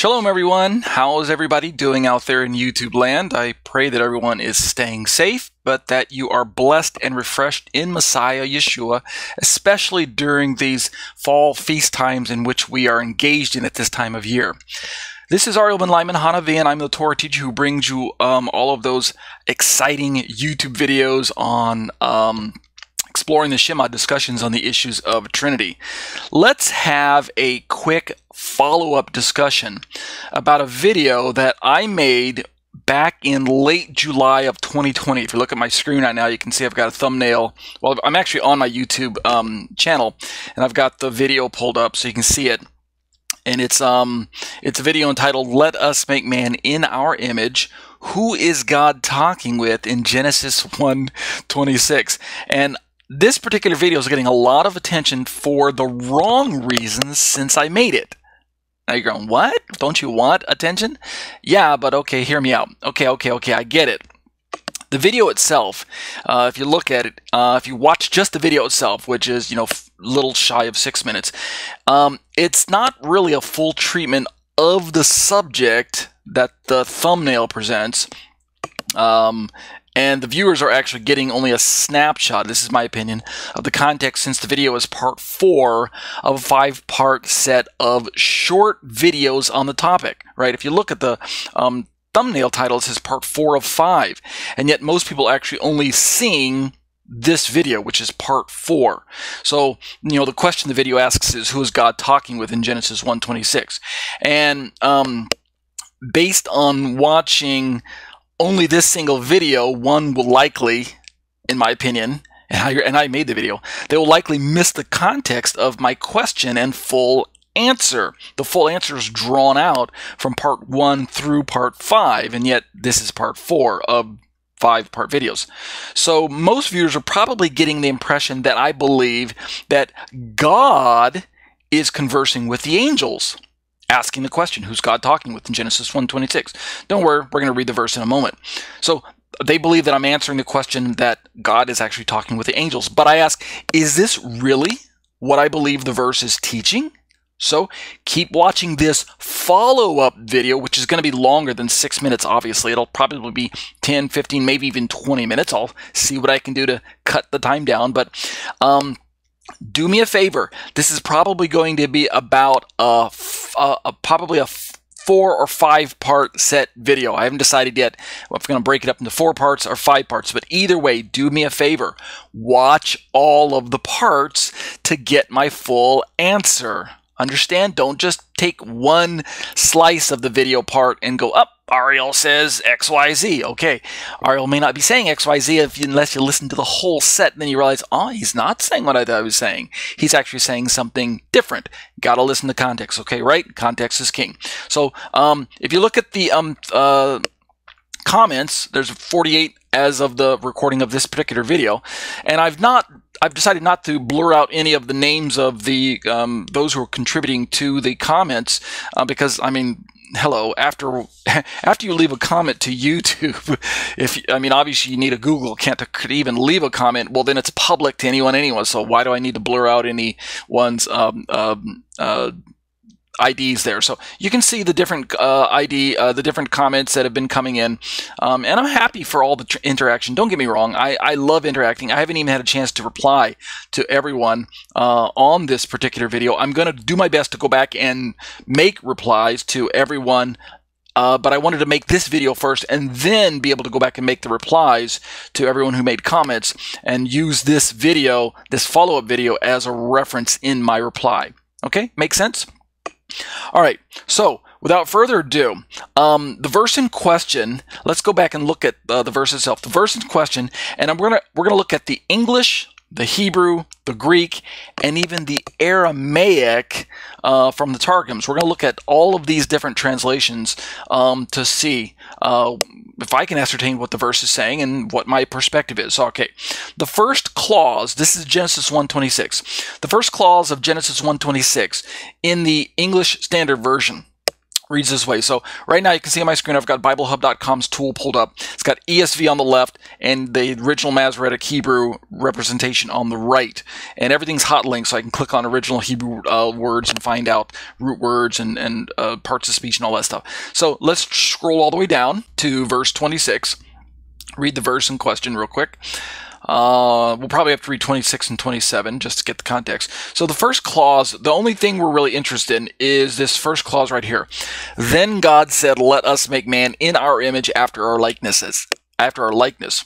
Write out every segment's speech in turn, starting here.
Shalom everyone, how's everybody doing out there in YouTube land? I pray that everyone is staying safe, but that you are blessed and refreshed in Messiah Yeshua, especially during these fall feast times in which we are engaged in at this time of year. This is Ariel Ben Lyman Hanavi, and I'm the Torah teacher who brings you all of those exciting YouTube videos on exploring the Shema, discussions on the issues of Trinity. Let's have a quick follow-up discussion about a video that I made back in late July of 2020. If you look at my screen right now, you can see I've got a thumbnail. Well, I'm actually on my YouTube channel, and I've got the video pulled up so you can see it. And it's a video entitled "Let Us Make Man in Our Image." Who is God talking with in Genesis 1:26? And this particular video is getting a lot of attention for the wrong reasons since I made it. Now you're going, what? Don't you want attention? Yeah, but okay, hear me out. Okay, I get it. The video itself, if you look at it, if you watch just the video itself, which is, little shy of 6 minutes, it's not really a full treatment of the subject that the thumbnail presents. And the viewers are actually getting only a snapshot, this is my opinion, of the context, since the video is part 4 of a 5-part set of short videos on the topic, right? If you look at the thumbnail title, it says part 4 of 5, and yet most people are actually only seeing this video, which is part 4. So, the question the video asks is, who is God talking with in Genesis 1:26? And based on watching only this single video, one will likely, in my opinion, and I made the video, they will likely miss the context of my question and full answer. The full answer is drawn out from part 1 through part 5, and yet this is part 4 of 5-part videos. So most viewers are probably getting the impression that I believe that God is conversing with the angels, asking the question, who's God talking with in Genesis 1:26? Don't worry, we're going to read the verse in a moment. So they believe that I'm answering the question that God is actually talking with the angels. But I ask, is this really what I believe the verse is teaching? So keep watching this follow-up video, which is going to be longer than 6 minutes, obviously. It'll probably be 10, 15, maybe even 20 minutes. I'll see what I can do to cut the time down. But do me a favor. This is probably going to be about probably a 4 or 5-part set video. I haven't decided yet if I'm going to break it up into 4 parts or 5 parts. But either way, do me a favor. Watch all of the parts to get my full answer. Understand? Don't just take one slice of the video part and go, up. Ariel says XYZ. Okay, Ariel may not be saying XYZ unless you listen to the whole set, and then you realize, oh, he's not saying what I thought he was saying. He's actually saying something different. Got to listen to context, okay, right? Context is king. So if you look at the comments, there's 48 as of the recording of this particular video, and I've decided not to blur out any of the names of the those who are contributing to the comments because, hello, after you leave a comment to YouTube, obviously you need a Google account to even leave a comment. Well, then it's public to anyone anyway. So why do I need to blur out anyone's IDs there? So you can see the different the different comments that have been coming in, and I'm happy for all the interaction. Don't get me wrong, I love interacting. I haven't even had a chance to reply to everyone on this particular video. I'm going to do my best to go back and make replies to everyone, but I wanted to make this video first and then be able to go back and make the replies to everyone who made comments and use this video, this follow-up video, as a reference in my reply. Okay, make sense? All right, so without further ado, the verse in question, let's go back and look at the verse itself. The verse in question, and we're gonna look at the English, the Hebrew, the Greek, and even the Aramaic from the Targums. We're going to look at all of these different translations to see if I can ascertain what the verse is saying and what my perspective is. So, okay, the first clause, this is Genesis 1:26. The first clause of Genesis 1:26 in the English Standard Version reads this way. So right now you can see on my screen I've got BibleHub.com's tool pulled up. It's got ESV on the left and the original Masoretic Hebrew representation on the right. And everything's hot linked, so I can click on original Hebrew words and find out root words and parts of speech and all that stuff. So let's scroll all the way down to verse 26. Read the verse in question real quick. We'll probably have to read 26 and 27 just to get the context. So the first clause, the only thing we're really interested in is this first clause right here. Then God said, let us make man in our image after our likenesses. After our likeness.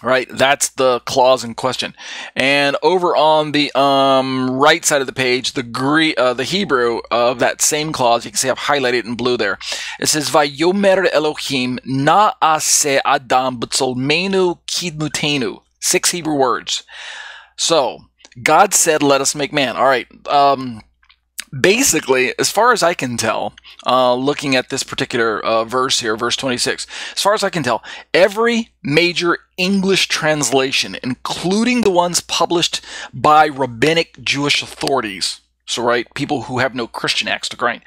Right? That's the clause in question. And over on the right side of the page, the Hebrew of that same clause, you can see I've highlighted it in blue there. It says, Vayomer Elohim na'aseh Adam b'tzolmenu kidmutenu. 6 Hebrew words. So, God said, let us make man. All right. Basically, as far as I can tell, looking at this particular verse here, verse 26, as far as I can tell, every major English translation, including the ones published by rabbinic Jewish authorities, so right, people who have no Christian axe to grind,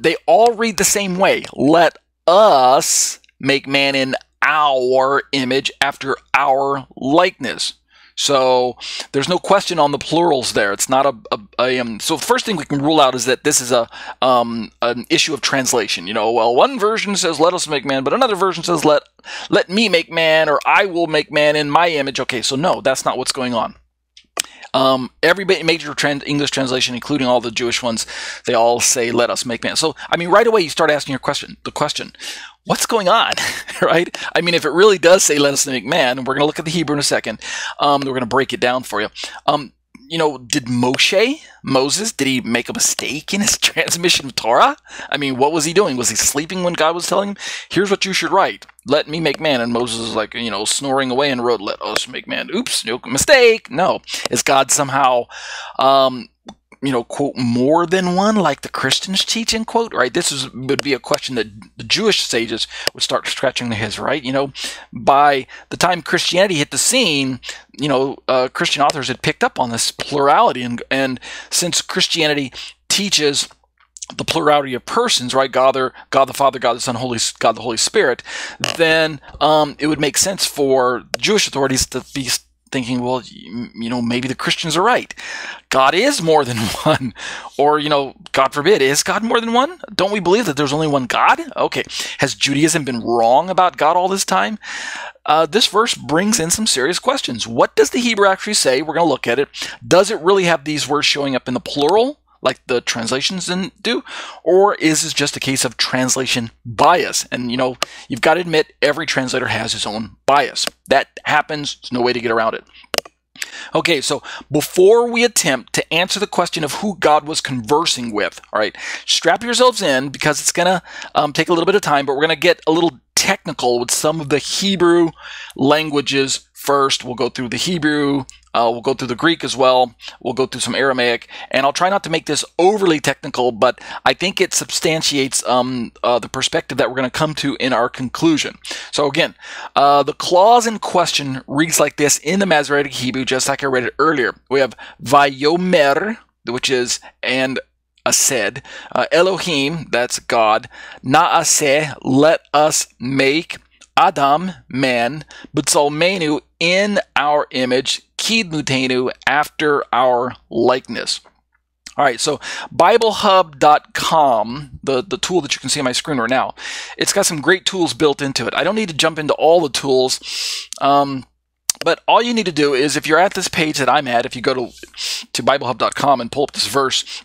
they all read the same way. Let us make man in our image after our likeness. So there's no question on the plurals there. It's not so the first thing we can rule out is that this is an issue of translation. You know, well, one version says let us make man, but another version says let me make man, or I will make man in my image. Okay, so no, that's not what's going on. Every major English translation, including all the Jewish ones, they all say, let us make man. So, I mean, right away you start asking the question, what's going on, right? I mean, if it really does say, let us make man, and we're going to look at the Hebrew in a second, we're going to break it down for you. You know, did Moses, did he make a mistake in his transmission of Torah? I mean, what was he doing? Was he sleeping when God was telling him, here's what you should write, let me make man? And Moses is like, you know, snoring away and wrote, let us make man. Oops, no mistake. No. Is God somehow, you know, quote, more than one, like the Christians teach, end quote, right? This would be a question that the Jewish sages would start scratching their heads, right? You know, by the time Christianity hit the scene, you know, Christian authors had picked up on this plurality, and since Christianity teaches the plurality of persons, right? God the Father, God the Son, God the Holy Spirit, then it would make sense for Jewish authorities to be thinking, well, you know, maybe the Christians are right. God is more than one. Or, you know, God forbid, is God more than one? Don't we believe that there's only one God? Okay. Has Judaism been wrong about God all this time? This verse brings in some serious questions. What does the Hebrew actually say? We're going to look at it. Does it really have these words showing up in the plural, like the translations didn't do? Or is this just a case of translation bias? And, you know, you've got to admit, every translator has his own bias. That happens. There's no way to get around it. Okay, so before we attempt to answer the question of who God was conversing with, all right, strap yourselves in, because it's going to take a little bit of time, but we're going to get a little technical with some of the Hebrew languages first. We'll go through the Hebrew, we'll go through the Greek as well, we'll go through some Aramaic, and I'll try not to make this overly technical, but I think it substantiates the perspective that we're going to come to in our conclusion. So again, the clause in question reads like this in the Masoretic Hebrew, just like I read it earlier. We have Vayomer, which is and said, Elohim, that's God, Na'aseh, let us make, Adam, man, B'tzalmenu, in our image, Kidmutenu, after our likeness. All right, so BibleHub.com, the tool that you can see on my screen right now, it's got some great tools built into it. I don't need to jump into all the tools, but all you need to do is, if you're at this page that I'm at, if you go to BibleHub.com and pull up this verse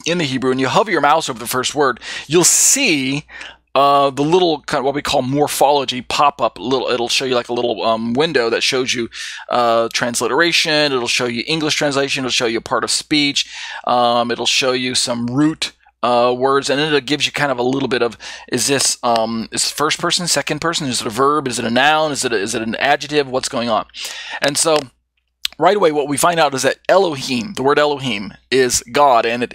in the Hebrew, and you hover your mouse over the first word, you'll see the little kind of what we call morphology pop up. It'll show you like a little window that shows you transliteration. It'll show you English translation. It'll show you a part of speech. It'll show you some root words, and then it gives you kind of a little bit of, is this first person, second person? Is it a verb? Is it a noun? Is it an adjective? What's going on? And so right away, what we find out is that Elohim, the word Elohim, is God, and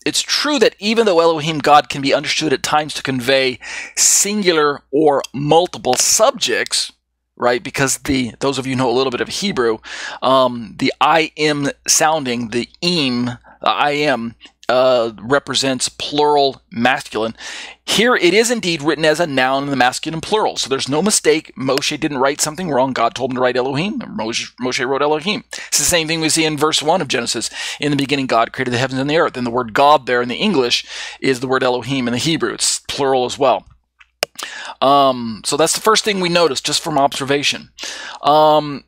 it's true that even though Elohim, God, can be understood at times to convey singular or multiple subjects, right? Because those of you who know a little bit of Hebrew, the I am sounding, the im, the I am, represents plural masculine. Here it is indeed written as a noun in the masculine plural. So there's no mistake. Moshe didn't write something wrong. God told him to write Elohim. Moshe wrote Elohim. It's the same thing we see in verse 1 of Genesis. In the beginning, God created the heavens and the earth. And the word God there in the English is the word Elohim in the Hebrew. It's plural as well. So that's the first thing we notice just from observation. And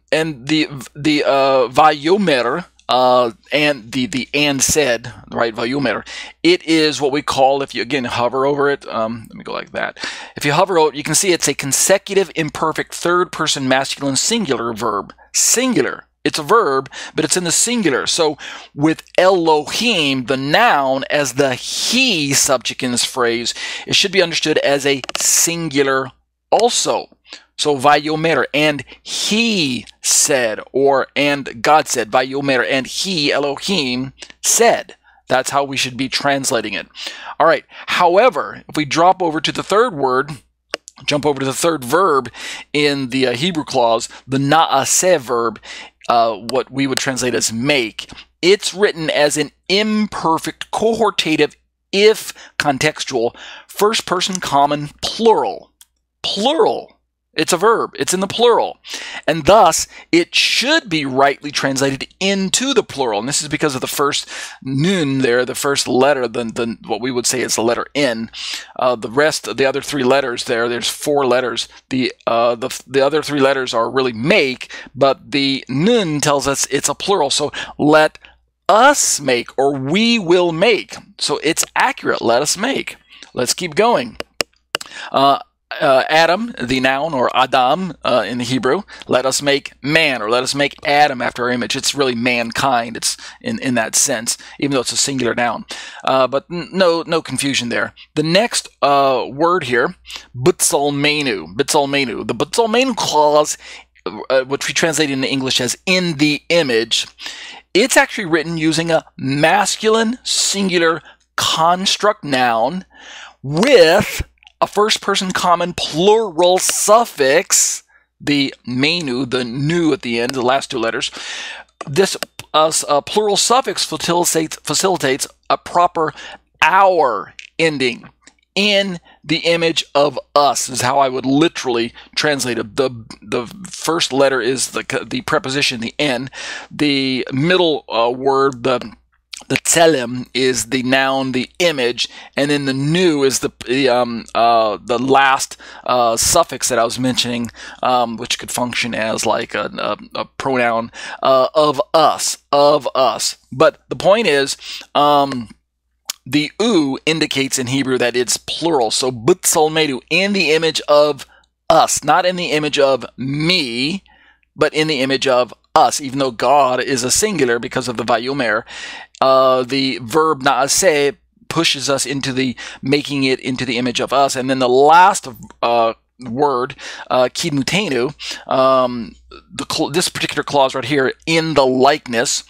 the Vayomer, and the and said, right, Vayomer, it is what we call, if you again hover over it, let me go like that. If you hover over it, you can see it's a consecutive imperfect third person masculine singular verb. Singular. It's a verb, but it's in the singular. So with Elohim, the noun, as the he subject in this phrase, it should be understood as a singular also. So Vayomer, and he said, or and God said, Vayomer, and he, Elohim, said. That's how we should be translating it. All right. However, if we drop over to the third word, jump over to the third verb in the Hebrew clause, the na'aseh verb, what we would translate as make, it's written as an imperfect cohortative, if contextual, first person common plural. Plural. It's a verb. It's in the plural. And thus, it should be rightly translated into the plural. And this is because of the first nun there, the first letter, the what we would say is the letter N. The rest of the other three letters there's 4 letters. The other 3 letters are really make, but the nun tells us it's a plural. So let us make, or we will make. So it's accurate. Let us make. Let's keep going. Adam, the noun, or Adam in the Hebrew, let us make man, or let us make Adam after our image. It's really mankind. It's in that sense, even though it's a singular noun. But no confusion there. The next word here, B'tsalmenu. B'tsalmenu. The B'tsalmenu clause, which we translate into English as in the image, it's actually written using a masculine singular construct noun with a first-person common plural suffix, the menu, the nu at the end, the last 2 letters. This plural suffix facilitates a proper our ending. In the image of us is how I would literally translate it. The first letter is the preposition, the n. The middle word, the tselem, is the noun, the image, and then the nu is the last suffix that I was mentioning, which could function as like a pronoun of us. But the point is, the u indicates in Hebrew that it's plural. So b'tsalmenu, in the image of us, not in the image of me, but in the image of us, even though God is a singular because of the Vayomer. The verb na'aseh pushes us into making it into the image of us. And then the last word, kidmutenu, this particular clause right here, in the likeness,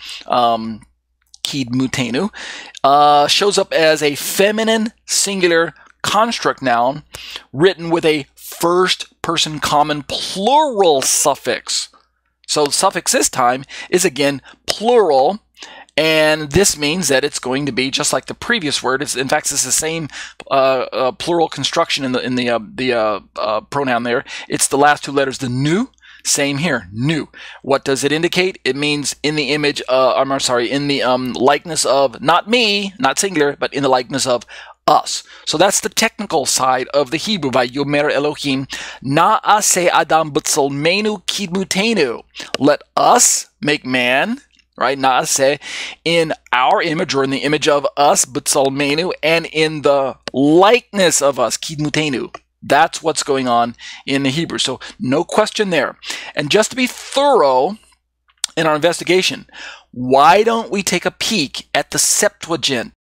kidmutenu, shows up as a feminine singular construct noun written with a first person common plural suffix. So the suffix this time is again plural, and this means that it's going to be just like the previous word. In fact, it's the same plural construction in the pronoun there. It's the last 2 letters, the nu. Same here, nu. What does it indicate? It means in the image, in the likeness of, not me, not singular, but in the likeness of us. So that's the technical side of the Hebrew. Vayomer Elohim na'aseh Adam b'tsalmenu kidmutenu. Let us make man, right? Na'aseh, in our image, or in the image of us, b'tsalmenu, and in the likeness of us, kidmutenu. That's what's going on in the Hebrew. So no question there. And just to be thorough in our investigation, why don't we take a peek at the Septuagint?